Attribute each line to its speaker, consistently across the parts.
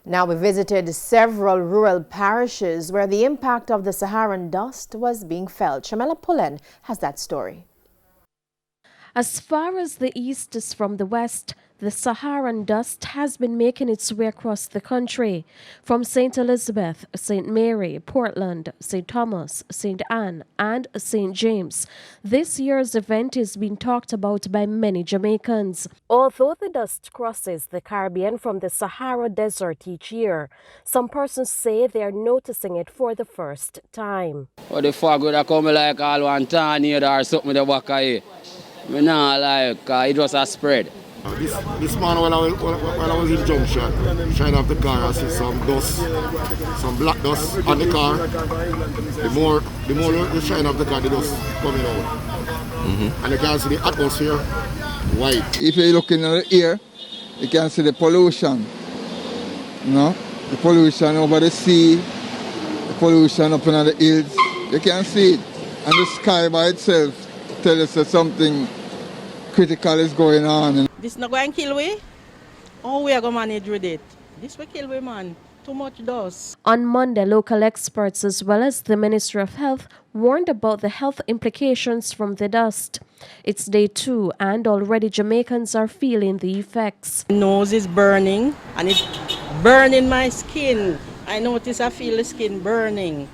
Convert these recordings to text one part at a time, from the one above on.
Speaker 1: Now we visited several rural parishes where the impact of the Saharan dust was being felt. Shamela Pullen has that story.
Speaker 2: As far as the east is from the west, the Saharan dust has been making its way across the country. From St. Elizabeth, St. Mary, Portland, St. Thomas, St. Anne, and St. James, this year's event is being talked about by many Jamaicans. Although the dust crosses the Caribbean from the Sahara Desert each year, some persons say they are noticing it for the first time.
Speaker 3: What the fuck would I come like all one time here or something the back of here? I not like it was a spread.
Speaker 4: This man, when I was in Junction, trying off the car, I see some dust, some black dust on the car. The more you shine off the car, the dust coming out. And you can see the atmosphere white.
Speaker 5: If you look in the air, you can see the pollution. You know, the pollution over the sea, the pollution up in the hills. You can see it. And the sky by itself tells us that something critical is going on.
Speaker 6: This not going to kill we? How we are going to manage with it? This will kill we, man. Too much dust.
Speaker 2: On Monday, local experts as well as the Ministry of Health warned about the health implications from the dust. It's day 2 and already Jamaicans are feeling the effects.
Speaker 6: My nose is burning and it's burning my skin. I notice I feel the skin burning.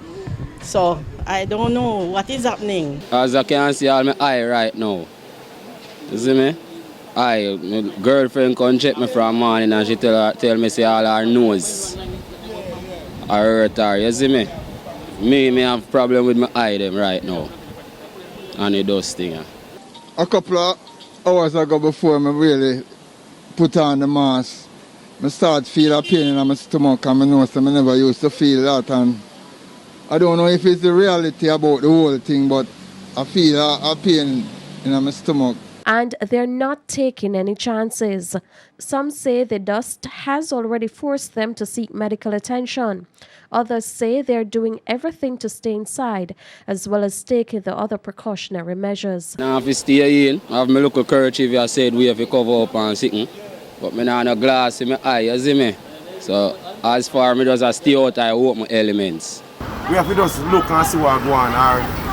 Speaker 6: So I don't know what is happening.
Speaker 3: As I can see all my eye right now. You see me? My girlfriend come check me from morning and she tell me say all her nose I hurt her. You see me? Me have problem with my eye them right now. And the dust thing.
Speaker 5: A couple of hours ago before I really put on the mask, I start feel a pain in my stomach and my nose. I never used to feel that, and I don't know if it's the reality about the whole thing, but I feel a pain in my stomach.
Speaker 2: And they're not taking any chances. Some say the dust has already forced them to seek medical attention. Others say they're doing everything to stay inside, as well as taking the other precautionary measures.
Speaker 3: Now if you stay in, I have my local kerchief I said we have to cover up and sitting. But I don't have glass in my eye, you see me? So as far as I just stay out, I hope my elements.
Speaker 4: We have to just look and see what's going on.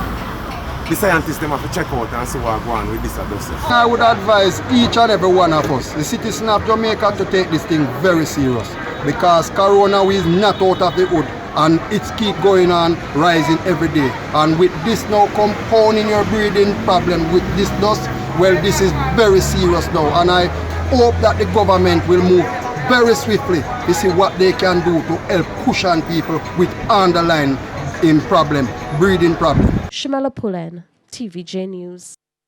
Speaker 4: The scientists them have to check out and see what's going on with this dust.
Speaker 7: I would advise each and every one of us, the citizen of Jamaica, to take this thing very serious, because Corona is not out of the wood and it's keep going on, rising every day. And with this now compounding your breathing problem with this dust, well, this is very serious now, and I hope that the government will move very swiftly to see what they can do to help cushion people with underlying problem, breathing problem.
Speaker 2: Shamela Pullen, TVJ News.